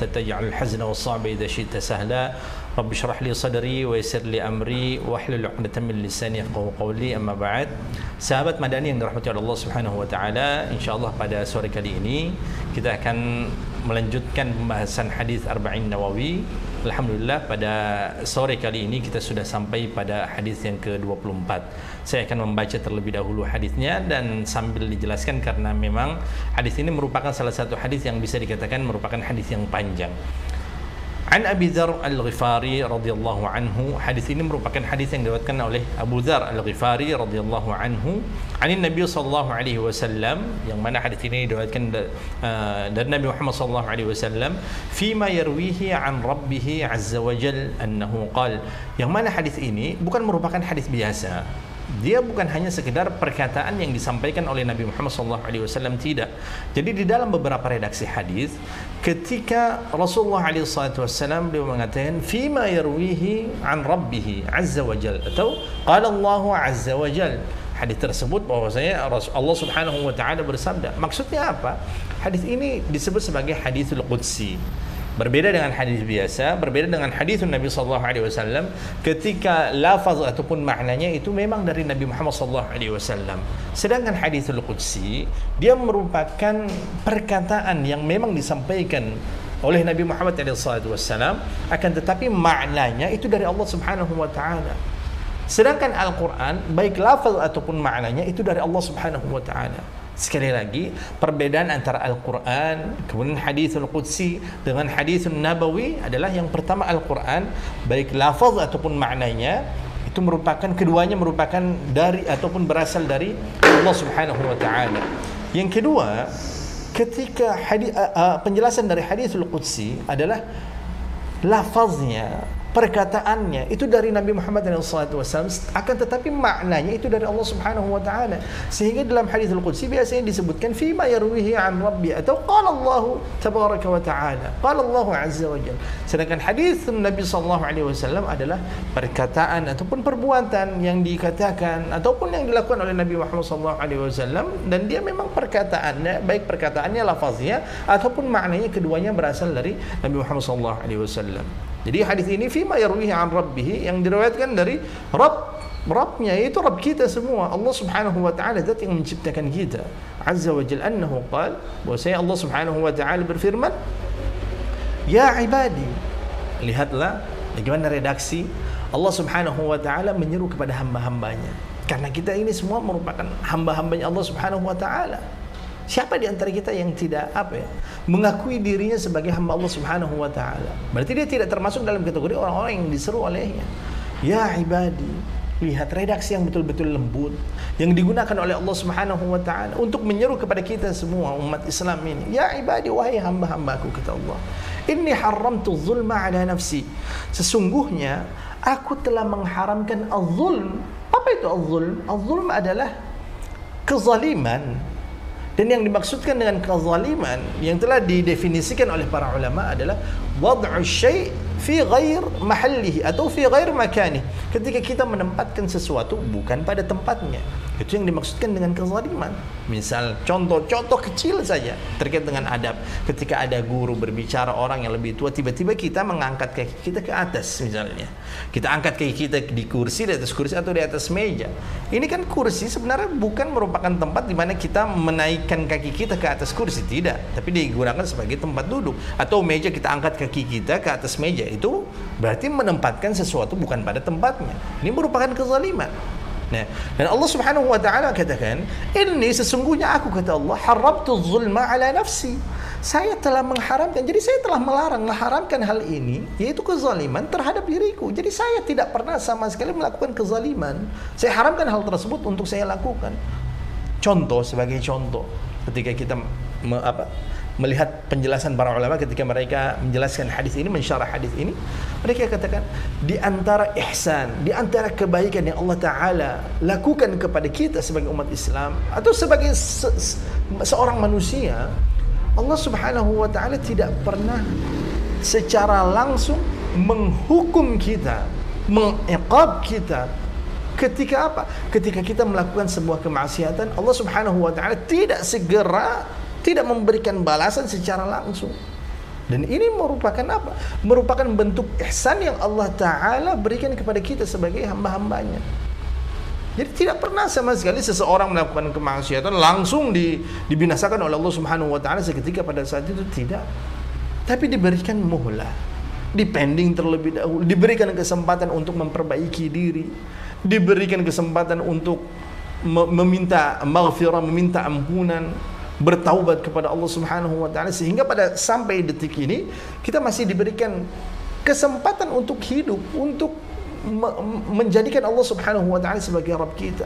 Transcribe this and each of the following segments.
taj'alul hazna was-sa'ba idza syi'ta sahla. Rabbi shrah li sadri wa yassir li amri wahlul 'uqdatam min lisani yafqahu qawli. Amma ba'd. Sahabat Madani yang dirahmati Allah Subhanahu wa taala, insyaallah pada sore kali ini kita akan melanjutkan pembahasan hadis Arba'in Nawawi. Alhamdulillah pada sore kali ini kita sudah sampai pada hadis yang ke-24. Saya akan membaca terlebih dahulu hadisnya dan sambil dijelaskan karena memang hadis ini merupakan salah satu hadis yang bisa dikatakan merupakan hadis yang panjang. An Abi Dzar Al-Ghifari radhiyallahu anhu, hadis ini merupakan hadis yang diriwayatkan oleh Abu Dzar Al-Ghifari radhiyallahu anhu dari Nabi sallallahu alaihi wasallam, yang mana hadis ini diriwayatkan dari Nabi Muhammad sallallahu alaihi wasallam fima yarwihi an rabbih azza wa jalla annahu qala, yang mana hadis ini bukan merupakan hadis biasa. Dia bukan hanya sekedar perkataan yang disampaikan oleh Nabi Muhammad SAW, tidak. Jadi di dalam beberapa redaksi hadis, ketika Rasulullah SAW dia mengatakan fima yarwihi an rabbih azza wa jal, atau qala Allah azza wa jal, hadis tersebut bahwasanya Allah Subhanahu wa taala bersabda. Maksudnya apa? Hadis ini disebut sebagai haditsul qudsi. Berbeda dengan hadis biasa, berbeda dengan hadis Nabi sallallahu alaihi wasallam ketika lafaz ataupun maknanya itu memang dari Nabi Muhammad sallallahu alaihi wasallam. Sedangkan hadisul qudsi dia merupakan perkataan yang memang disampaikan oleh Nabi Muhammad sallallahu alaihi wasallam, akan tetapi maknanya itu dari Allah Subhanahu wa taala. Sedangkan Al-Qur'an baik lafaz ataupun maknanya itu dari Allah Subhanahu wa taala. Sekali lagi, perbedaan antara Al-Quran, kemudian hadithul Qudsi dengan hadithul Nabawi adalah yang pertama Al-Quran, baik lafaz ataupun maknanya, itu merupakan, keduanya merupakan dari ataupun berasal dari Allah Subhanahu wa ta'ala. Yang kedua, ketika penjelasan dari hadithul Qudsi adalah lafaznya, perkataannya itu dari Nabi Muhammad SAW, akan tetapi maknanya itu dari Allah Subhanahu wa taala. Sehingga dalam hadithul qudsi biasanya disebutkan fima yarwihi an rabbi, atau qala Allah tabaraka wa taala, qala Allah azza wa jalla. Sedangkan hadis Nabi sallallahu alaihi wasallam adalah perkataan ataupun perbuatan yang dikatakan ataupun yang dilakukan oleh Nabi Muhammad sallallahu alaihi wasallam, dan dia memang perkataannya, baik perkataannya lafaznya ataupun maknanya, keduanya berasal dari Nabi Muhammad sallallahu alaihi wasallam. Jadi hadis ini fima yarwihi an rabbih, yang diriwayatkan dari Rabbnya, yaitu Rabb kita semua, Allah Subhanahu wa taala, zat yang menciptakan kita, azza wa jalla, annahu qala, bahwasanya Allah Subhanahu wa taala berfirman, ya ibadi. Lihatlah bagaimana redaksi Allah Subhanahu wa taala menyeru kepada hamba-hambanya, karena kita ini semua merupakan hamba-hambanya Allah Subhanahu wa taala. Siapa di antara kita yang tidak mengakui dirinya sebagai hamba Allah Subhanahu wa taala? Berarti dia tidak termasuk dalam kategori orang-orang yang diseru olehnya. Ya ibadi. Lihat redaksi yang betul-betul lembut yang digunakan oleh Allah Subhanahu wa taala untuk menyeru kepada kita semua umat Islam ini. Ya ibadi, wahai hamba-hambaku, kata Allah, inni haramtu zulma ala nafsi. Sesungguhnya aku telah mengharamkan az-zulm. Apa itu az-zulm? Az-zulm adalah kezaliman. Dan yang dimaksudkan dengan kezaliman yang telah didefinisikan oleh para ulama adalah wad'u syai' fi ghair mahallihi atau fi ghair makanihi. Ketika kita menempatkan sesuatu bukan pada tempatnya, itu yang dimaksudkan dengan kezaliman. Misal contoh kecil saja terkait dengan adab. Ketika ada guru berbicara orang yang lebih tua, tiba-tiba kita mengangkat kaki kita ke atas misalnya. Kita angkat kaki kita di kursi, di atas kursi atau di atas meja. Ini kan kursi sebenarnya bukan merupakan tempat di mana kita menaikkan kaki kita ke atas kursi, tidak, tapi digunakan sebagai tempat duduk. Atau meja, kita angkat kaki kita ke atas meja, itu berarti menempatkan sesuatu bukan pada tempatnya. Ini merupakan kezaliman. Nah, dan Allah Subhanahu wa taala katakan, "Inni, sesungguhnya aku," kata Allah, "haramtu zulma ala nafsi." Saya telah mengharamkan, jadi saya telah mengharamkan hal ini, yaitu kezaliman terhadap diriku. Jadi saya tidak pernah sama sekali melakukan kezaliman. Saya haramkan hal tersebut untuk saya lakukan. Contoh, sebagai contoh, ketika kita melihat penjelasan para ulama ketika mereka menjelaskan hadis ini, mensyarah hadis ini, mereka katakan di antara ihsan, di antara kebaikan yang Allah Ta'ala lakukan kepada kita sebagai umat Islam atau sebagai seorang manusia, Allah Subhanahu wa Ta'ala tidak pernah secara langsung menghukum kita, mengiqab kita. Ketika apa? Ketika kita melakukan sebuah kemaksiatan, Allah Subhanahu wa Ta'ala tidak segera, tidak memberikan balasan secara langsung. Dan ini merupakan apa? Merupakan bentuk ihsan yang Allah Ta'ala berikan kepada kita sebagai hamba-hambanya. Jadi tidak pernah sama sekali seseorang melakukan kemaksiatan langsung dibinasakan oleh Allah Subhanahu wa Ta'ala seketika pada saat itu, tidak. Tapi diberikan muhlah, dipending terlebih dahulu, diberikan kesempatan untuk memperbaiki diri, diberikan kesempatan untuk meminta maghfirah, meminta ampunan, bertaubat kepada Allah Subhanahu wa Ta'ala, sehingga pada sampai detik ini kita masih diberikan kesempatan untuk hidup, untuk menjadikan Allah Subhanahu wa Ta'ala sebagai Rabb kita,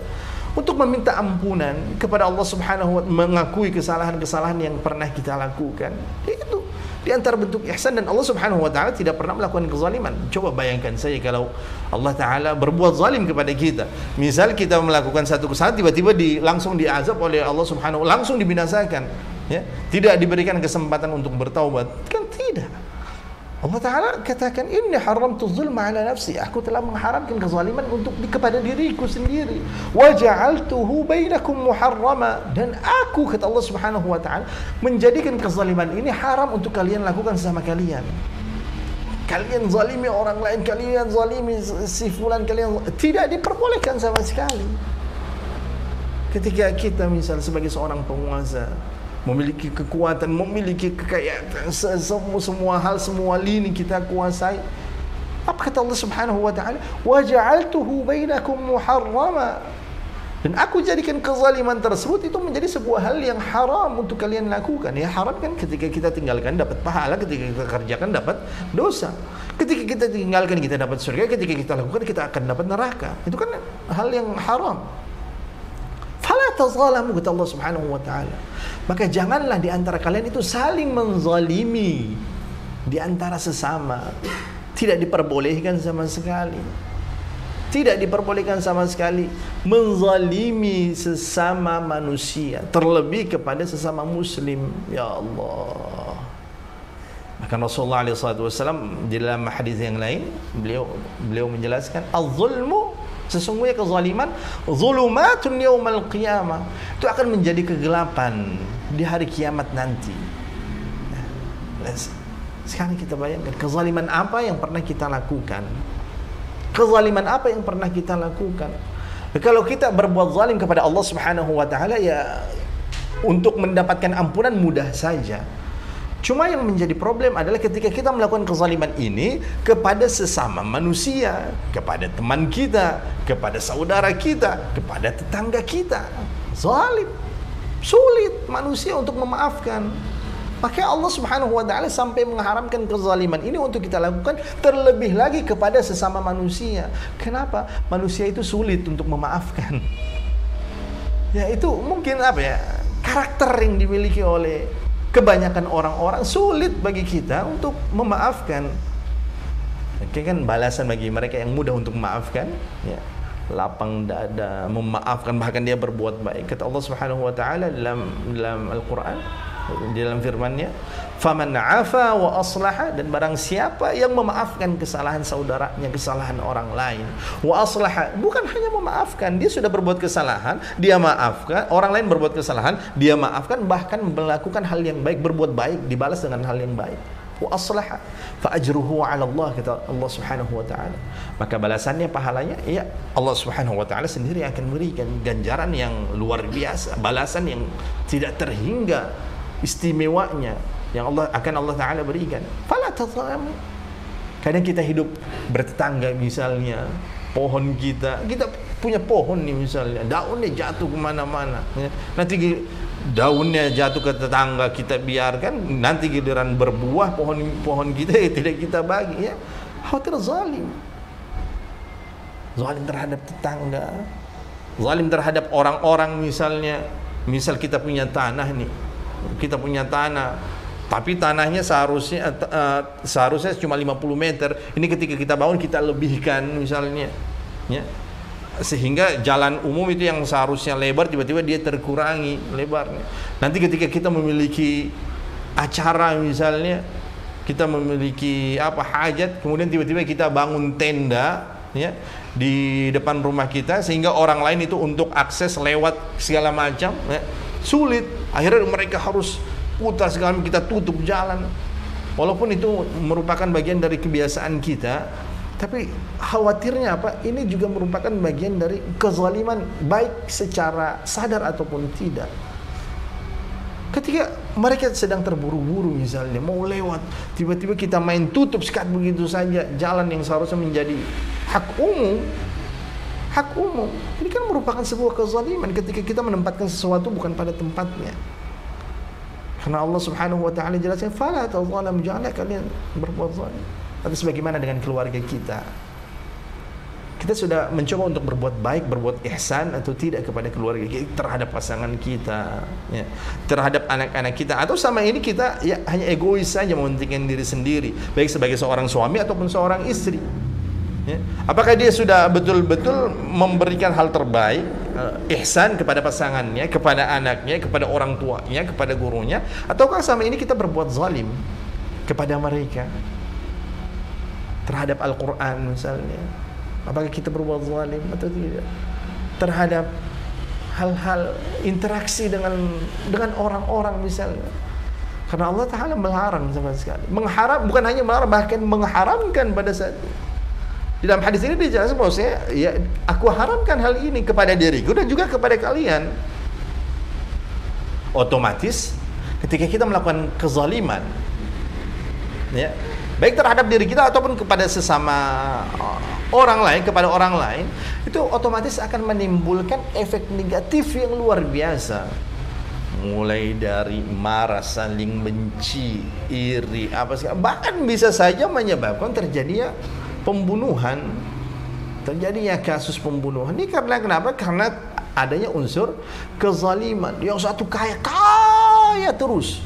untuk meminta ampunan kepada Allah Subhanahu wa Ta'ala, mengakui kesalahan-kesalahan yang pernah kita lakukan. Itu di antara bentuk ihsan, dan Allah Subhanahu wa Ta'ala tidak pernah melakukan kezaliman. Coba bayangkan saja kalau Allah Ta'ala berbuat zalim kepada kita. Misal kita melakukan satu kesalahan, tiba-tiba langsung diazab oleh Allah Subhanahu wa Ta'ala, langsung dibinasakan, ya. Tidak diberikan kesempatan untuk bertaubat, kan tidak. Allah Ta'ala katakan, inni haramtu zulma ala nafsi, aku telah mengharamkan kezaliman kepada diriku sendiri, wa ja'altuhu bainakum muharrama, dan aku, kata Allah Subhanahu wa Ta'ala, menjadikan kezaliman ini haram untuk kalian lakukan sama kalian. Kalian zalimi orang lain, kalian zalimi si fulan, kalian tidak diperbolehkan sama sekali. Ketika kita misal sebagai seorang penguasa, memiliki kekuatan, memiliki kekayaan, semua hal, semua lini kita kuasai, apa kata Allah Subhanahu wa Ta'ala? Wa ja'altuhu bainakum muharrama, dan aku jadikan kezaliman tersebut itu menjadi sebuah hal yang haram untuk kalian lakukan. Ya, haram kan ketika kita tinggalkan dapat pahala, ketika kita kerjakan dapat dosa. Ketika kita tinggalkan kita dapat surga, ketika kita lakukan kita akan dapat neraka. Itu kan hal yang haram. Fala tazalamu, kata Allah Subhanahu wa Ta'ala. Maka janganlah di antara kalian itu saling menzalimi di antara sesama. Tidak diperbolehkan sama sekali. Tidak diperbolehkan sama sekali menzalimi sesama manusia, terlebih kepada sesama muslim. Ya Allah. Maka Rasulullah SAW di dalam hadis yang lain, beliau menjelaskan, az-zulmu, sesungguhnya kezaliman, zulumatun yaumal qiyamah, itu akan menjadi kegelapan di hari kiamat nanti. Sekarang kita bayangkan kezaliman apa yang pernah kita lakukan. Kezaliman apa yang pernah kita lakukan? Kalau kita berbuat zalim kepada Allah Subhanahu wa Ta'ala, ya untuk mendapatkan ampunan mudah saja. Cuma yang menjadi problem adalah ketika kita melakukan kezaliman ini kepada sesama manusia, kepada teman kita, kepada saudara kita, kepada tetangga kita. Zalim. Sulit manusia untuk memaafkan. Maka Allah Subhanahu wa Ta'ala sampai mengharamkan kezaliman ini untuk kita lakukan, terlebih lagi kepada sesama manusia. Kenapa? Manusia itu sulit untuk memaafkan. Ya, itu mungkin apa ya? Karakter yang dimiliki oleh kebanyakan orang-orang, sulit bagi kita untuk memaafkan. Oke, kan balasan bagi mereka yang mudah untuk memaafkan, ya, lapang dada, memaafkan, bahkan dia berbuat baik. Kata Allah Subhanahu wa Ta'ala dalam Al-Qur'an, di dalam firman-Nya, faman 'afa wa aslaha, dan barang siapa yang memaafkan kesalahan saudaranya, kesalahan orang lain, wa aslaha, bukan hanya memaafkan, dia sudah berbuat kesalahan, dia maafkan, orang lain berbuat kesalahan, dia maafkan, bahkan melakukan hal yang baik, berbuat baik, dibalas dengan hal yang baik. Wa aslaha fa ajruhu 'ala Allah, kata Allah Subhanahu wa Ta'ala. Maka balasannya, pahalanya, ya Allah Subhanahu wa Ta'ala sendiri akan memberikan ganjaran yang luar biasa, balasan yang tidak terhingga istimewanya yang Allah Ta'ala berikan. Fala tazalamu. Kadang kita hidup bertetangga, misalnya pohon kita punya pohon nih misalnya, daunnya jatuh kemana-mana, ya. Nanti daunnya jatuh ke tetangga, kita biarkan, nanti giliran berbuah pohon kita tidak kita bagi, ya. Khawatir zalim terhadap tetangga, zalim terhadap orang-orang. Misal kita punya tanah nih, tapi tanahnya seharusnya cuma 50 meter. Ini ketika kita bangun kita lebihkan misalnya, ya, sehingga jalan umum itu yang seharusnya lebar tiba-tiba dia terkurangi lebarnya. Nanti ketika kita memiliki acara, misalnya kita memiliki hajat, kemudian tiba-tiba kita bangun tenda, ya, di depan rumah kita, sehingga orang lain itu untuk akses lewat segala macam, ya, sulit. Akhirnya mereka harus putar segala, kita tutup jalan. Walaupun itu merupakan bagian dari kebiasaan kita, tapi khawatirnya apa? Ini juga merupakan bagian dari kezaliman, baik secara sadar ataupun tidak. Ketika mereka sedang terburu-buru misalnya mau lewat, tiba-tiba kita main tutup sekat begitu saja jalan yang seharusnya menjadi hak umum. Hak umum ini kan merupakan sebuah kezaliman ketika kita menempatkan sesuatu bukan pada tempatnya. Karena Allah Subhanahu wa taala jelaskan, "Fala tadzalam", janganlah kalian berbuat zalim. Atau sebagaimana dengan keluarga kita. Kita sudah mencoba untuk berbuat baik, berbuat ihsan atau tidak kepada keluarga kita, terhadap pasangan kita, ya, terhadap anak-anak kita, atau sama ini kita ya hanya egois saja mementingkan diri sendiri, baik sebagai seorang suami ataupun seorang istri. Ya. Apakah dia sudah betul-betul memberikan hal terbaik, ihsan kepada pasangannya, kepada anaknya, kepada orang tuanya, kepada gurunya, ataukah sama ini kita berbuat zalim kepada mereka terhadap Al-Quran misalnya? Apakah kita berbuat zalim atau tidak terhadap hal-hal interaksi dengan orang-orang misalnya? Karena Allah Ta'ala melarang sama sekali, bukan hanya melarang, bahkan mengharamkan pada saat itu. Di dalam hadis ini dijelaskan bahwa ya, aku haramkan hal ini kepada diriku dan juga kepada kalian. Otomatis ketika kita melakukan kezaliman, ya, baik terhadap diri kita ataupun kepada sesama orang lain, kepada orang lain, itu otomatis akan menimbulkan efek negatif yang luar biasa. Mulai dari marah, saling benci, iri, apa segala, bahkan bisa saja menyebabkan terjadinya pembunuhan, terjadinya kasus pembunuhan. Ini karena kenapa? Karena adanya unsur kezaliman. Yang satu kaya terus,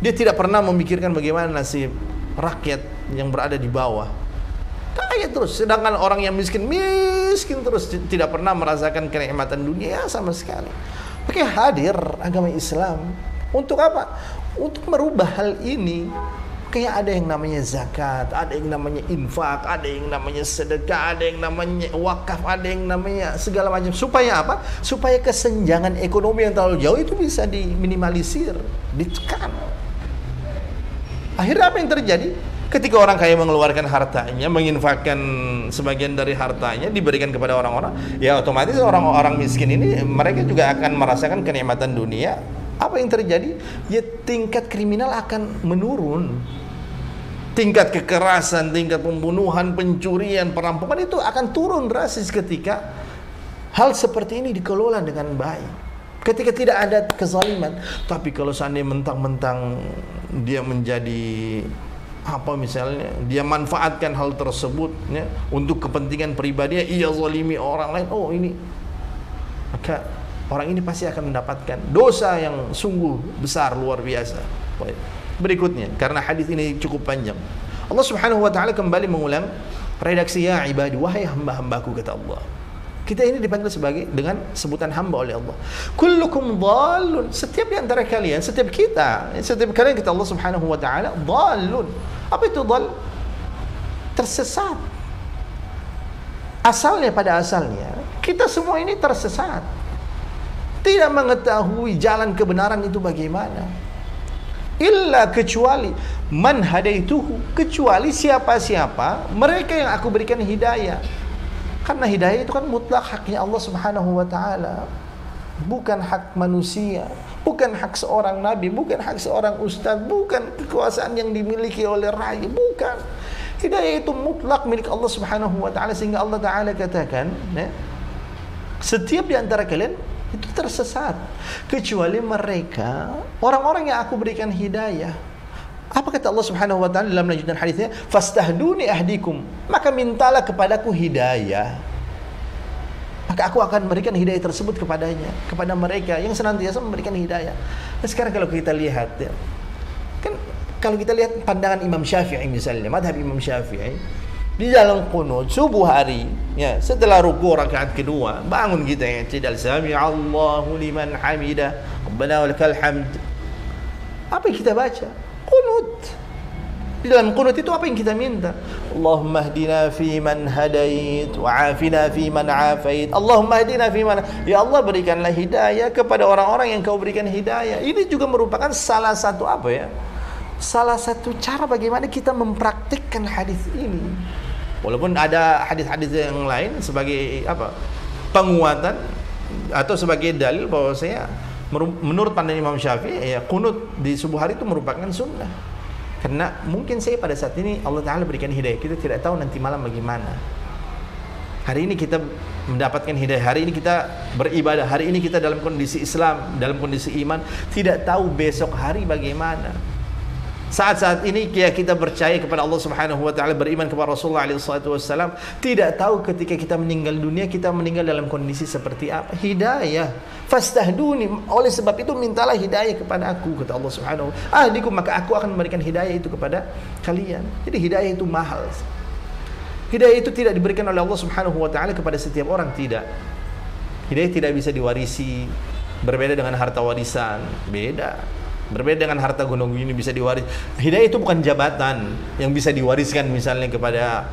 dia tidak pernah memikirkan bagaimana nasib rakyat yang berada di bawah. Kaya terus, sedangkan orang yang miskin terus, tidak pernah merasakan kenikmatan dunia sama sekali. Oke, hadir agama Islam untuk apa? Untuk merubah hal ini. Kayak ada yang namanya zakat, ada yang namanya infak, ada yang namanya sedekah, ada yang namanya wakaf, ada yang namanya segala macam. Supaya apa? Supaya kesenjangan ekonomi yang terlalu jauh itu bisa diminimalisir, ditekan. Akhirnya apa yang terjadi? Ketika orang kaya mengeluarkan hartanya, menginfakkan sebagian dari hartanya, diberikan kepada orang-orang, ya otomatis orang-orang miskin ini mereka juga akan merasakan kenikmatan dunia. Apa yang terjadi? Ya tingkat kriminal akan menurun. Tingkat kekerasan, tingkat pembunuhan, pencurian, perampokan itu akan turun drastis ketika hal seperti ini dikelola dengan baik. Ketika tidak ada kezaliman. Tapi kalau seandainya mentang-mentang dia menjadi apa misalnya, dia manfaatkan hal tersebut ya, untuk kepentingan pribadinya, ia zalimi orang lain, oh ini, maka orang ini pasti akan mendapatkan dosa yang sungguh besar, luar biasa. Berikutnya, karena hadis ini cukup panjang, Allah Subhanahu wa taala kembali mengulang redaksi, ya ibadi, wahai hamba-hambaku, kata Allah. Kita ini dipanggil sebagai dengan sebutan hamba oleh Allah. Kullukum dhalun, setiap di antara kalian, setiap kalian kata Allah Subhanahu wa taala, dhalun. Apa itu dhal? Tersesat. Asalnya, pada asalnya kita semua ini tersesat, tidak mengetahui jalan kebenaran itu bagaimana. Illa, kecuali man hadaituhu, kecuali siapa-siapa mereka yang aku berikan hidayah. Karena hidayah itu kan mutlak haknya Allah Subhanahu wa taala, bukan hak manusia, bukan hak seorang nabi, bukan hak seorang ustaz, bukan kekuasaan yang dimiliki oleh raja, bukan. Hidayah itu mutlak milik Allah Subhanahu wa taala, sehingga Allah taala katakan, ya, setiap di antara kalian itu tersesat kecuali mereka orang-orang yang aku berikan hidayah. Apa kata Allah Subhanahu wa taala dalam lanjutan hadisnya? Fastahduni ahdikum, maka mintalah kepadaku hidayah, maka aku akan memberikan hidayah tersebut kepadanya, kepada mereka yang senantiasa memberikan hidayah. Nah, sekarang kalau kita lihat, ya, kan kalau kita lihat pandangan Imam Syafi'i misalnya, madhab Imam Syafi'i, di dalam qunut subuh hari, ya, setelah ruku rakaat kedua, bangun kita ya, tidak sami Allahu liman hamidah, Rabbana walakal hamd. Apa yang kita baca? Qunut. Di dalam qunut itu apa yang kita minta? Allahumma hdina fi man hadait wa afina fi man afait. Allahumma hdina fi man, ya Allah, berikanlah hidayah kepada orang-orang yang kau berikan hidayah. Ini juga merupakan salah satu apa ya? salah satu cara bagaimana kita mempraktikkan hadis ini. Walaupun ada hadis-hadis yang lain sebagai penguatan atau sebagai dalil bahwa menurut pandangan Imam Syafi'i, ya qunut di subuh hari itu merupakan sunnah. Karena mungkin pada saat ini Allah Ta'ala berikan hidayah, kita tidak tahu nanti malam bagaimana. Hari ini kita mendapatkan hidayah, hari ini kita beribadah, hari ini kita dalam kondisi Islam, dalam kondisi iman, tidak tahu besok hari bagaimana. Saat-saat ini kita percaya kepada Allah Subhanahu wa taala, beriman kepada Rasulullah SAW, tidak tahu ketika kita meninggal dunia, kita meninggal dalam kondisi seperti apa. Hidayah, fastahduni, oleh sebab itu mintalah hidayah kepada aku, kata Allah Subhanahu wa taala. Ahdikum, maka aku akan memberikan hidayah itu kepada kalian. Jadi hidayah itu mahal. Hidayah itu tidak diberikan oleh Allah Subhanahu wa taala kepada setiap orang, tidak. Hidayah tidak bisa diwarisi, berbeda dengan harta warisan, beda. Berbeda dengan harta gunung ini bisa diwaris. Hidayah itu bukan jabatan yang bisa diwariskan misalnya kepada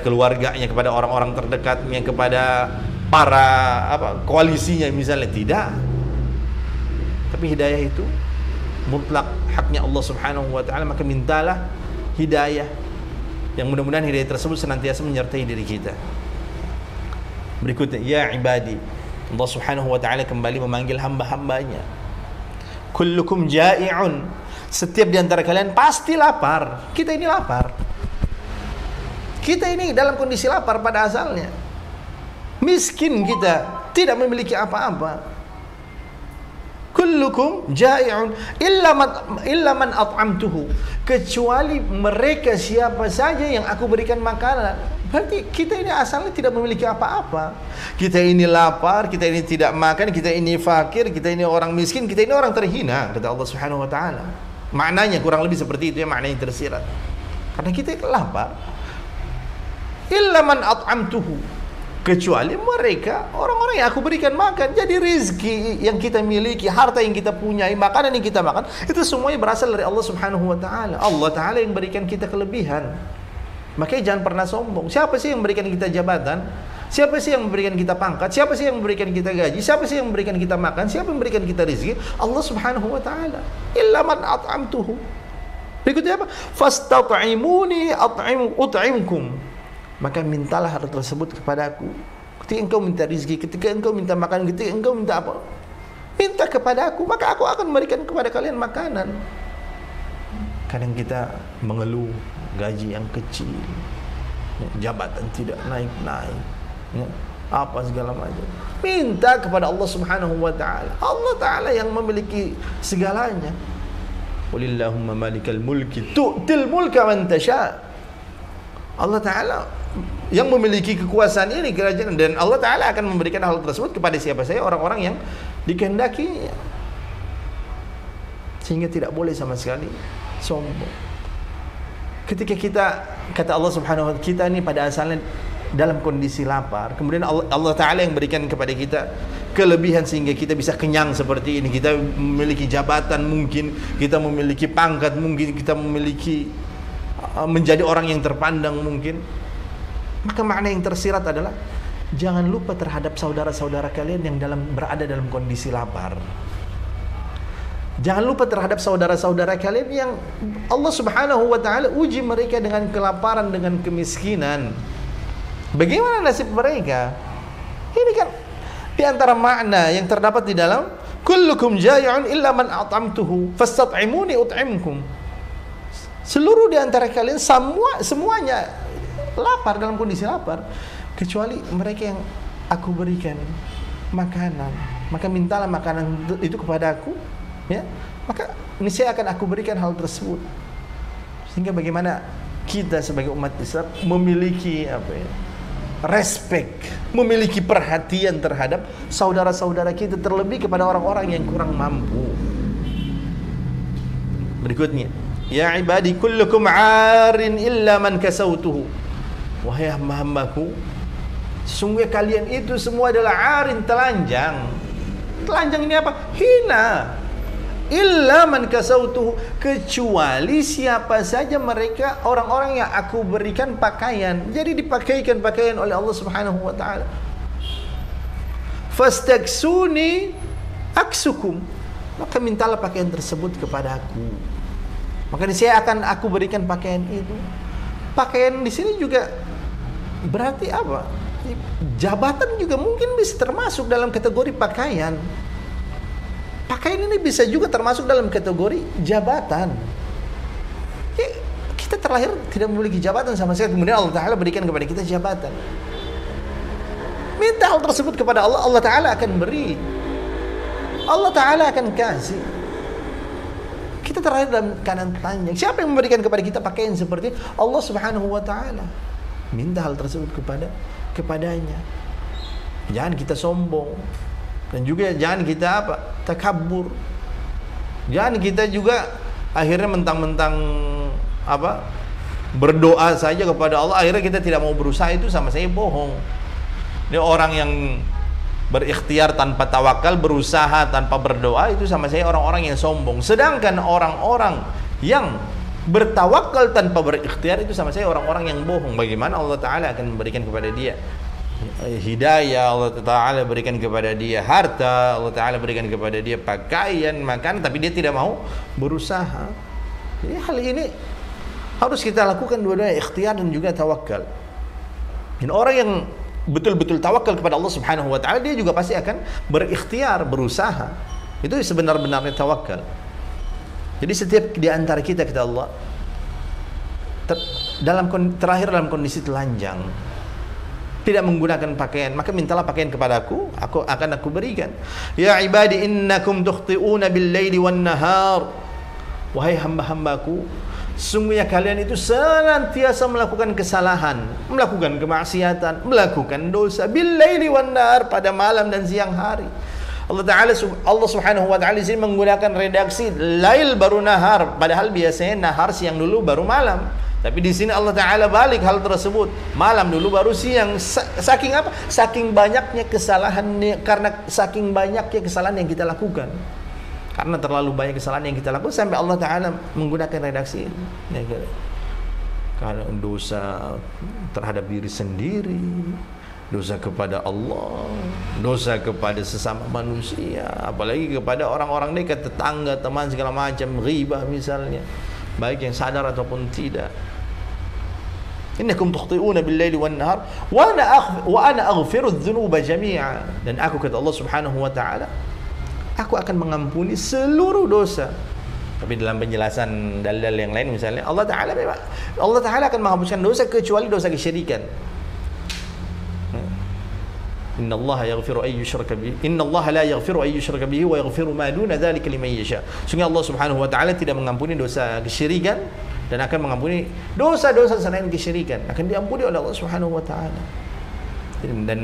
keluarganya, kepada orang-orang terdekatnya, kepada para koalisinya misalnya, tidak. Tapi hidayah itu mutlak haknya Allah Subhanahu wa taala, maka mintalah hidayah yang mudah-mudahan hidayah tersebut senantiasa menyertai diri kita. Berikutnya, ya ibadi, Allah Subhanahu wa taala kembali memanggil hamba-hambanya. Kullukum ja'i'un, setiap di antara kalian pasti lapar. Kita ini lapar. Kita ini dalam kondisi lapar pada asalnya. Miskin kita, tidak memiliki apa-apa. Kullukum ja'i'un illa man at'amtuhu, kecuali mereka siapa saja yang aku berikan makanan. Berarti kita ini asalnya tidak memiliki apa-apa. Kita ini lapar, kita ini tidak makan, kita ini fakir, kita ini orang miskin, kita ini orang terhina, kata Allah Subhanahu wa taala. Maknanya kurang lebih seperti itu ya, maknanya tersirat. Karena kita lapar. Illa man at'amtuhu, kecuali mereka orang-orang yang aku berikan makan. Jadi rezeki yang kita miliki, harta yang kita punyai, makanan yang kita makan, itu semuanya berasal dari Allah Subhanahu wa taala. Allah taala yang berikan kita kelebihan. Makanya jangan pernah sombong. Siapa sih yang memberikan kita jabatan? Siapa sih yang memberikan kita pangkat? Siapa sih yang memberikan kita gaji? Siapa sih yang memberikan kita makan? Siapa yang memberikan kita rezeki? Allah Subhanahu wa taala. Illa man at'amtuhu. Berikutnya apa? Fastat'imuni ut'imkum. Maka mintalah hal tersebut kepadaku. Ketika engkau minta rezeki, ketika engkau minta makan, ketika engkau minta apa? Minta kepada aku, maka aku akan memberikan kepada kalian makanan. Kadang kita mengeluh gaji yang kecil, jabatan tidak naik-naik, apa segala macam. Minta kepada Allah Subhanahu wa taala. Allah taala yang memiliki segalanya. Qulillahumma malikal mulki tu'til mulka man tasha. Allah taala yang memiliki kekuasaan ini, kerajaan, dan Allah taala akan memberikan hal tersebut kepada siapa saja, orang-orang yang dikehendakinya. Sehingga tidak boleh sama sekali sombong. Ketika kita, kata Allah Subhanahu wa taala, kita ini pada asalnya dalam kondisi lapar, kemudian Allah Ta'ala yang berikan kepada kita kelebihan sehingga kita bisa kenyang seperti ini. Kita memiliki jabatan, mungkin kita memiliki pangkat, mungkin kita memiliki menjadi orang yang terpandang mungkin. Maka makna yang tersirat adalah jangan lupa terhadap saudara-saudara kalian yang berada dalam kondisi lapar. Jangan lupa terhadap saudara-saudara kalian yang Allah Subhanahu wa taala uji mereka dengan kelaparan, dengan kemiskinan. Bagaimana nasib mereka? Ini kan di antara makna yang terdapat di dalam kullukum ja'i'un illa man at'amtuhu fastat'imuni ut'imkum. Seluruh di antara kalian semuanya lapar, dalam kondisi lapar, kecuali mereka yang aku berikan makanan. Maka mintalah makanan itu kepada aku, ya, maka niscaya akan aku berikan hal tersebut. Sehingga bagaimana kita sebagai umat Islam memiliki respect, memiliki perhatian terhadap saudara-saudara kita, terlebih kepada orang-orang yang kurang mampu. Berikutnya, ya ibadi kullukum 'arin illa man kasautuhu. Wahai hamba-hambaku, sesungguhnya kalian itu semua adalah 'arin, telanjang. Telanjang ini apa? Hina. Illa man kasautuhu, kecuali siapa saja mereka orang-orang yang aku berikan pakaian. Jadi dipakaikan pakaian oleh Allah Subhanahu wa taala. Fastaksuni aksukum, maka mintalah pakaian tersebut kepada aku. maka saya akan aku berikan pakaian itu. Pakaian di sini juga berarti apa? Jabatan juga mungkin bisa termasuk dalam kategori pakaian. Pakaian ini bisa juga termasuk dalam kategori jabatan. Kita terlahir tidak memiliki jabatan sama sekali, kemudian Allah Ta'ala berikan kepada kita jabatan. Minta hal tersebut kepada Allah, Allah Ta'ala akan beri. Allah Ta'ala akan kasih. Kita terlahir dalam keadaan telanjang. Siapa yang memberikan kepada kita pakaian seperti Allah Subhanahu wa Ta'ala? Minta hal tersebut kepadanya. Jangan kita sombong, dan juga jangan kita takabur. Jangan kita juga akhirnya mentang-mentang berdoa saja kepada Allah, akhirnya kita tidak mau berusaha, itu sama saya bohong. Ini orang yang berikhtiar tanpa tawakal, berusaha tanpa berdoa, itu sama saya orang-orang yang sombong. Sedangkan orang-orang yang bertawakal tanpa berikhtiar, itu sama saya orang-orang yang bohong. Bagaimana Allah Ta'ala akan memberikan kepada dia hidayah, Allah Ta'ala berikan kepada dia harta, Allah Ta'ala berikan kepada dia pakaian, makan, tapi dia tidak mau berusaha. Jadi hal ini harus kita lakukan dua-duanya, ikhtiar dan juga tawakal. Dan orang yang betul-betul tawakal kepada Allah Subhanahu wa Ta'ala, dia juga pasti akan berikhtiar, berusaha. Itu sebenar-benarnya tawakal. Jadi setiap di antara kita, kata Allah, terakhir dalam kondisi telanjang, tidak menggunakan pakaian, maka mintalah pakaian kepadaku, akan aku berikan. Ya ibadi innakum tukhti'una bil-laili wan-nahar. Wahai hamba-hambaku, sungguhnya kalian itu senantiasa melakukan kesalahan, melakukan kemaksiatan, melakukan dosa, bil-laili wan-nahar, pada malam dan siang hari. Allah Subhanahu wa Ta'ala di sini menggunakan redaksi lail baru nahar, padahal biasanya nahar siang dulu baru malam. Tapi di sini Allah Ta'ala balik hal tersebut, malam dulu baru siang. Saking apa? Saking banyaknya kesalahan, karena saking banyaknya kesalahan yang kita lakukan. Karena terlalu banyak kesalahan yang kita lakukan sampai Allah Ta'ala menggunakan redaksi ini. Karena dosa terhadap diri sendiri, dosa kepada Allah, dosa kepada sesama manusia, apalagi kepada orang-orang dekat, tetangga, teman, segala macam, ghibah misalnya, baik yang sadar ataupun tidak. Innakum tukhti'una bil-laili wan-nahar wa ana aghfiru adh-dhunuba jami'a. Dan aku, kata Allah Subhanahu wa Ta'ala, aku akan mengampuni seluruh dosa. Tapi dalam penjelasan dalil yang lain misalnya, Allah Ta'ala akan menghapuskan dosa kecuali dosa kesyirikan. Innallaha yaghfiru ay yushraka bihi, innallaha la yaghfiru ay yushraka bihi wa yaghfiru ma duna dzalika liman yasha. Sungguh Allah Subhanahu wa Ta'ala tidak mengampuni dosa kesyirikan dan akan mengampuni dosa-dosa selain kesyirikan, akan diampuni oleh Allah Subhanahu wa Ta'ala. Dan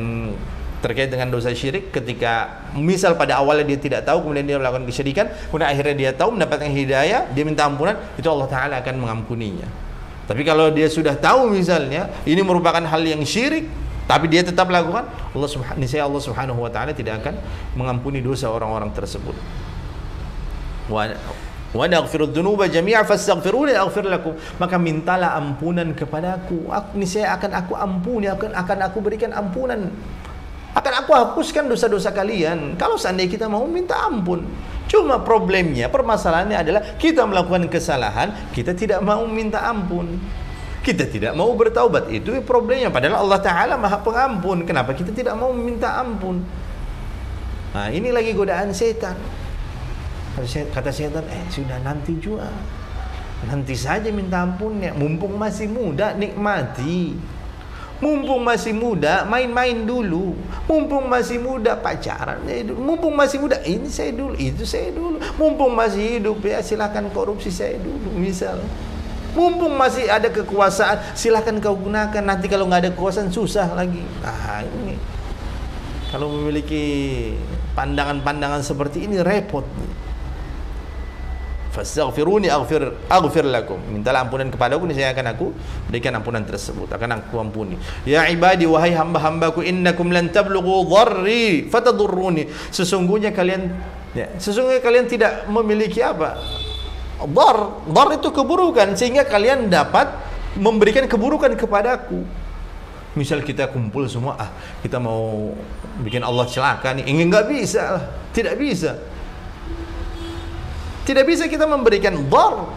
terkait dengan dosa syirik, ketika misal pada awalnya dia tidak tahu, kemudian dia melakukan kesyirikan, kemudian akhirnya dia tahu, mendapatkan hidayah, dia minta ampunan, itu Allah Ta'ala akan mengampuninya. Tapi kalau dia sudah tahu misalnya ini merupakan hal yang syirik, tapi dia tetap lakukan, Allah Subhanahu wa Ta'ala tidak akan mengampuni dosa orang-orang tersebut. Wa naghfiru dzunuba jami'a fastaghfiruni aghfir lakum. Maka mintalah ampunan kepadaku, niscaya akan aku ampuni, akan aku berikan ampunan, akan aku hapuskan dosa-dosa kalian. Kalau seandainya kita mau minta ampun. Cuma problemnya, permasalahannya adalah kita melakukan kesalahan, kita tidak mau minta ampun, kita tidak mau bertaubat. Itu problemnya. Padahal Allah Ta'ala Maha Pengampun. Kenapa kita tidak mau minta ampun? Nah, ini lagi godaan setan. Kata setan, sudah nanti juga, nanti saja minta ampunnya, mumpung masih muda, nikmati. Mumpung masih muda, main-main dulu. Mumpung masih muda, pacaran. Mumpung masih muda, ini saya dulu, itu saya dulu. Mumpung masih hidup, ya silakan korupsi saya dulu, misal. Mumpung masih ada kekuasaan, silahkan kau gunakan. Nanti kalau nggak ada kekuasaan, susah lagi. Nah, ini kalau memiliki pandangan-pandangan seperti ini, repot. Fastaghfiruni aghfir lakum. Mintalah ampunan kepadaku, niscaya akan aku berikan ampunan tersebut, akan aku ampuni. Ya ibadi, wahai hamba-hambaku, innakum lan tablughu dharri fatadurruni. Sesungguhnya kalian tidak memiliki apa? Dar itu keburukan, sehingga kalian dapat memberikan keburukan kepadaku. Misal kita kumpul semua, kita mau bikin Allah celaka nih, enggak bisa lah, tidak bisa. Tidak bisa kita memberikan dar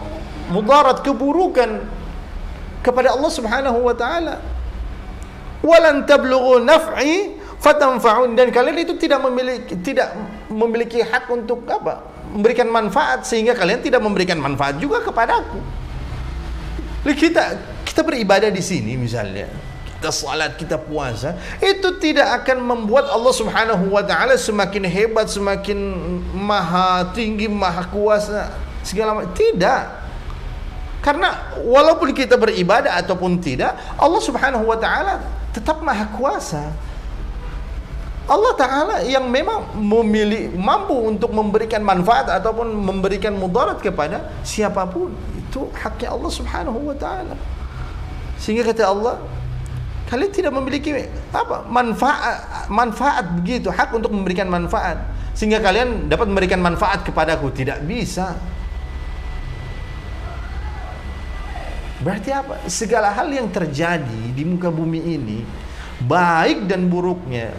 mudarat, keburukan kepada Allah Subhanahu wa taala. Walan tablughu naf'i fatanfa'un, dan kalian itu tidak memiliki hak untuk apa? Memberikan manfaat, sehingga kalian tidak memberikan manfaat juga kepadaku. Kita beribadah di sini misalnya, kita salat, kita puasa, itu tidak akan membuat Allah Subhanahu wa taala semakin hebat, semakin maha tinggi, maha kuasa segala macam. Tidak. Karena walaupun kita beribadah ataupun tidak, Allah Subhanahu wa taala tetap maha kuasa. Allah Ta'ala yang memang mampu untuk memberikan manfaat ataupun memberikan mudarat kepada siapapun. Itu haknya Allah Subhanahu wa taala. Sehingga kata Allah, kalian tidak memiliki apa? Manfaat begitu, hak untuk memberikan manfaat. Sehingga kalian dapat memberikan manfaat kepadaku, tidak bisa. Berarti apa? Segala hal yang terjadi di muka bumi ini, baik dan buruknya,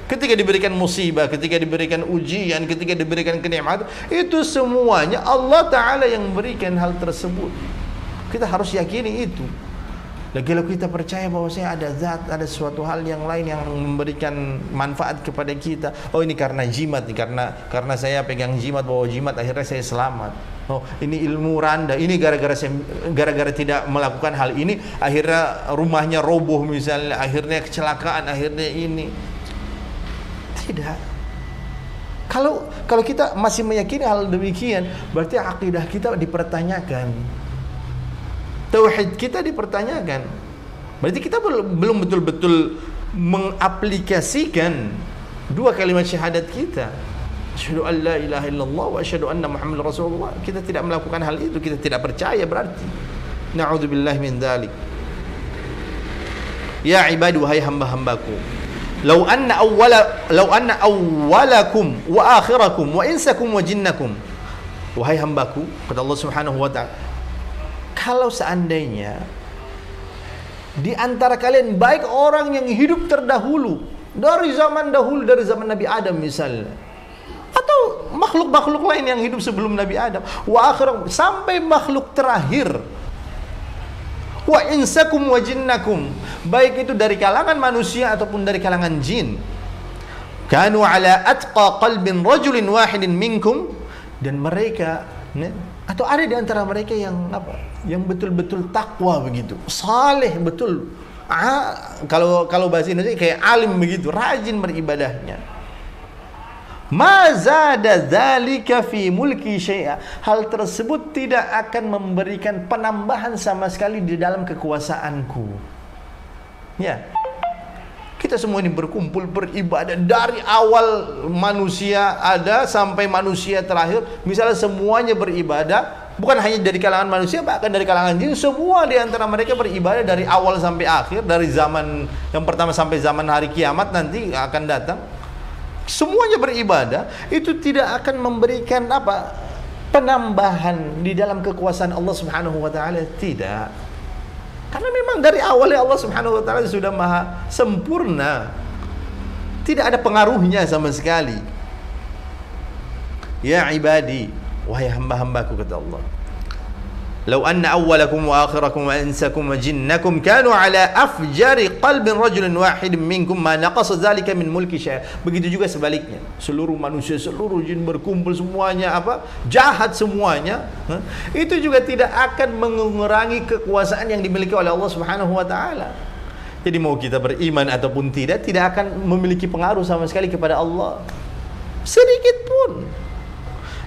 ketika diberikan musibah, ketika diberikan ujian, ketika diberikan kenikmatan, itu semuanya Allah Ta'ala yang memberikan hal tersebut. Kita harus yakini itu. Lagi kalau kita percaya bahwa saya ada zat, ada suatu hal yang lain yang memberikan manfaat kepada kita. Oh, ini karena jimat, karena saya pegang jimat, bahwa jimat akhirnya saya selamat. Oh, ini ilmu randa, ini gara-gara tidak melakukan hal ini akhirnya rumahnya roboh misalnya, akhirnya kecelakaan, akhirnya ini. Tidak. Kalau kita masih meyakini hal demikian, berarti akidah kita dipertanyakan, tauhid kita dipertanyakan. Berarti kita belum betul-betul mengaplikasikan dua kalimat syahadat kita, asyhadu an la ilaha illallah wa asyhadu anna muhammadar rasulullah. Kita tidak melakukan hal itu, kita tidak percaya berarti. Na'udzubillahi min dzalik. Ya ibadi, wahai hamba-hambaku, Lau anna awwalakum wa akhirakum wa insakum wa jinnakum. Wahai hambaku, kata Allah Subhanahu wa ta'ala, kalau seandainya di antara kalian, baik orang yang hidup terdahulu dari zaman Nabi Adam misalnya, atau makhluk-makhluk lain yang hidup sebelum Nabi Adam, wa akhirakum, sampai makhluk terakhir, wa insakum wa jinnakum, baik itu dari kalangan manusia ataupun dari kalangan jin, kanu ala atqa qalbin rajulin wahidin minkum, dan mereka atau ada di antara mereka yang apa, yang betul-betul takwa begitu, saleh betul, kalau bahasa Indonesia kayak alim begitu, rajin beribadahnya. Ma zada dzalika fi mulki syai'a, hal tersebut tidak akan memberikan penambahan sama sekali di dalam kekuasaanku. Ya, kita semua ini berkumpul beribadah dari awal manusia ada sampai manusia terakhir, misalnya semuanya beribadah, bukan hanya dari kalangan manusia, bahkan dari kalangan jin, semua di antara mereka beribadah dari awal sampai akhir, dari zaman yang pertama sampai zaman hari kiamat nanti akan datang. Semuanya beribadah, itu tidak akan memberikan apa, penambahan di dalam kekuasaan Allah Subhanahu wa taala, tidak. Karena memang dari awalnya Allah Subhanahu wa taala sudah maha sempurna. Tidak ada pengaruhnya sama sekali. Ya ibadi, wahai hamba-hambaku, kata Allah, Lau anna awwalakum wa akhirakum wa insakum wa jinnakum kanu ala afjari qalbin rajulin wahidin minkum ma naqasa dzalika min mulki syai'. Begitu juga sebaliknya, seluruh manusia, seluruh jin berkumpul semuanya apa? Jahat semuanya. Itu juga tidak akan mengurangi kekuasaan yang dimiliki oleh Allah Subhanahu wa taala. Jadi mau kita beriman ataupun tidak akan memiliki pengaruh sama sekali kepada Allah, sedikit pun.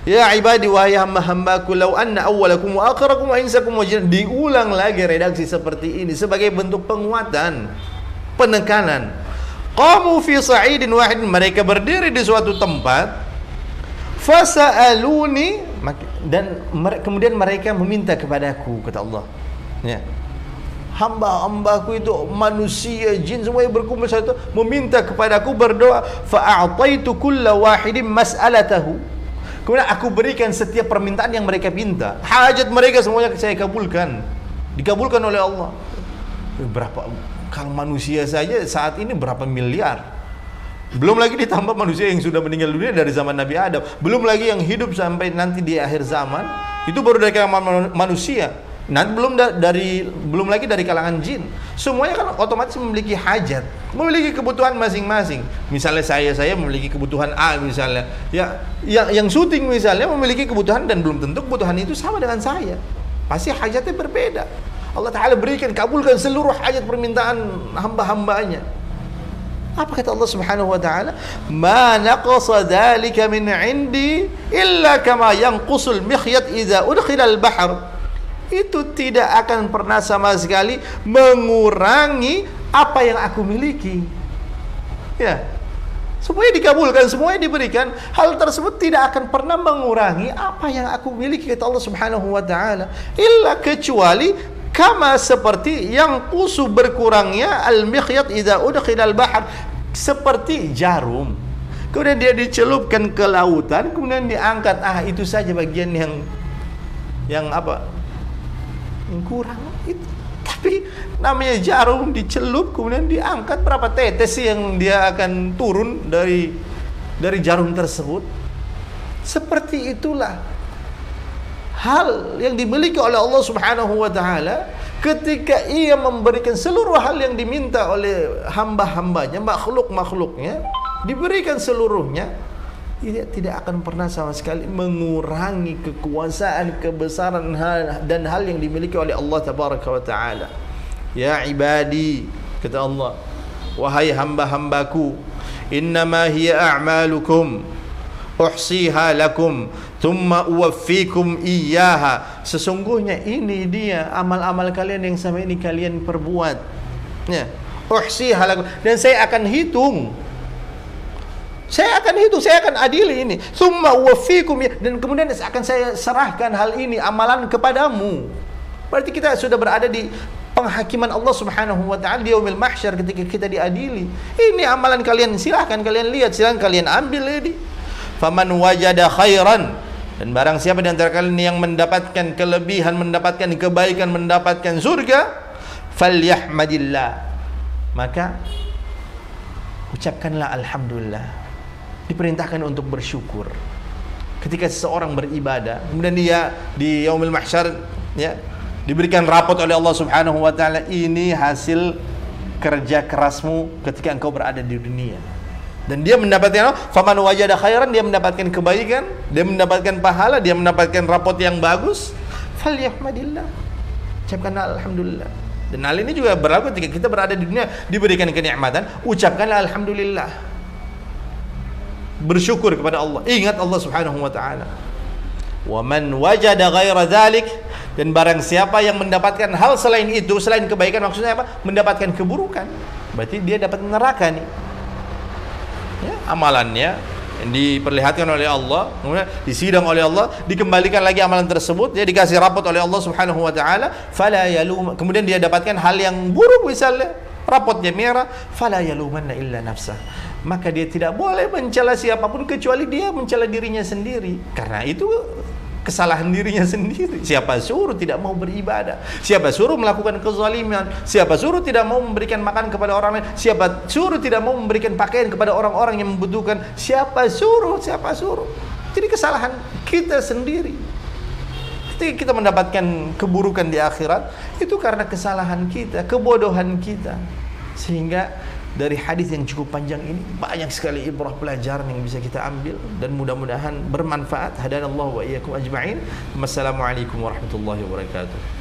Ya ibadi, wahai hamba-hambaku, lau anna awwalakum wa akhirakum wa insakum wa jinnakum. Diulang lagi redaksi seperti ini sebagai bentuk penguatan, penekanan. Qamu fi sa'idin wahid, mereka berdiri di suatu tempat, fasa'aluni, dan kemudian mereka meminta kepadaku, kata Allah. Ya. Hamba-hambaku itu manusia, jin, semuanya berkumpul satu, meminta kepadaku, berdoa, fa'a'taitu kulla wahidin mas'alatahu. Kemudian aku berikan setiap permintaan yang mereka minta. Hajat mereka semuanya saya kabulkan. Dikabulkan oleh Allah. Berapa, kalau manusia saja saat ini berapa miliar. Belum lagi ditambah manusia yang sudah meninggal dunia dari zaman Nabi Adam. Belum lagi yang hidup sampai nanti di akhir zaman. Itu baru dari kalangan manusia. Nanti belum lagi dari kalangan jin. Semuanya kan otomatis memiliki hajat, memiliki kebutuhan masing-masing. Misalnya saya memiliki kebutuhan A misalnya. Ya, yang syuting misalnya memiliki kebutuhan dan belum tentu kebutuhan itu sama dengan saya. Pasti hajatnya berbeda. Allah Ta'ala berikan, kabulkan seluruh hajat permintaan hamba-hambanya. Apa kata Allah Subhanahu wa Ta'ala? Ma naqasa dzalika min 'indi illa kama yanqusul mikhyat idza udkhila al-bahr. Itu tidak akan pernah sama sekali mengurangi apa yang aku miliki. Ya. Semuanya dikabulkan, semuanya diberikan. Hal tersebut tidak akan pernah mengurangi apa yang aku miliki, kata Allah Subhanahu wa Ta'ala, illa kecuali kama seperti yang qusu berkurangnya al-mikhyat idza udkhila al-bahr, seperti jarum. Kemudian dia dicelupkan ke lautan, kemudian diangkat. Itu saja bagian yang apa? Yang kurang itu. Tapi namanya jarum dicelup kemudian diangkat, berapa tetes sih yang dia akan turun dari jarum tersebut? Seperti itulah hal yang dimiliki oleh Allah Subhanahu wa Ta'ala ketika ia memberikan seluruh hal yang diminta oleh hamba-hambanya, makhluk-makhluknya, diberikan seluruhnya. Tidak akan pernah sama sekali mengurangi kekuasaan, kebesaran dan hal yang dimiliki oleh Allah Tabaraka wa Ta'ala. Ya ibadi, kata Allah, wahai hamba-hambaku, innama hiya a'malukum uhsiha lakum thumma uwaffikum iyyaha. Sesungguhnya ini dia amal-amal kalian yang selama ini kalian perbuat. Ya, uhsiha lakum, dan saya akan hitung. Saya akan adili ini. Tsumma uwaffikum, dan kemudian akan saya serahkan hal ini, amalan kepadamu. Berarti kita sudah berada di penghakiman Allah Subhanahu wa Ta'ala di yaumil mahsyar ketika kita diadili. Ini amalan kalian, silahkan kalian lihat, silahkan kalian ambil ini. Faman wajada khairan, dan barang siapa di antara kalian yang mendapatkan kelebihan, mendapatkan kebaikan, mendapatkan surga, falyahmadillah, maka ucapkanlah alhamdulillah. Diperintahkan untuk bersyukur. Ketika seseorang beribadah, kemudian dia di yaumil mahsyar, ya, diberikan rapot oleh Allah Subhanahu wa Ta'ala, ini hasil kerja kerasmu ketika engkau berada di dunia. Dan dia mendapatkan faman wajada khairan, dia mendapatkan kebaikan, dia mendapatkan pahala, dia mendapatkan rapot yang bagus, falyahmadillah, ucapkanlah alhamdulillah. Dan hal ini juga berlaku ketika kita berada di dunia, diberikan kenikmatan, ucapkanlah alhamdulillah. Bersyukur kepada Allah, ingat Allah Subhanahu wa Ta'ala. Wa man wajada ghaira dzalik, dan barang siapa yang mendapatkan hal selain itu, selain kebaikan, maksudnya apa? Mendapatkan keburukan, berarti dia dapat neraka nih. Ya, amalannya yang diperlihatkan oleh Allah, kemudian disidang oleh Allah, dikembalikan lagi amalan tersebut, dia dikasih rapot oleh Allah Subhanahu wa Ta'ala, fala yalum, kemudian dia dapatkan hal yang buruk misalnya, rapotnya merah, fala yalumanna illa nafsah, maka dia tidak boleh mencela siapapun kecuali dia mencela dirinya sendiri, karena itu kesalahan dirinya sendiri. Siapa suruh tidak mau beribadah, siapa suruh melakukan kezaliman, siapa suruh tidak mau memberikan makan kepada orang lain, siapa suruh tidak mau memberikan pakaian kepada orang-orang yang membutuhkan, siapa suruh. Jadi kesalahan kita sendiri. Ketika kita mendapatkan keburukan di akhirat, itu karena kesalahan kita, kebodohan kita. Sehingga dari hadis yang cukup panjang ini banyak sekali ibrah, pelajaran yang bisa kita ambil, dan mudah-mudahan bermanfaat. Hadanallahu wa iyyakum ajma'in. Wassalamualaikum warahmatullahi wabarakatuh.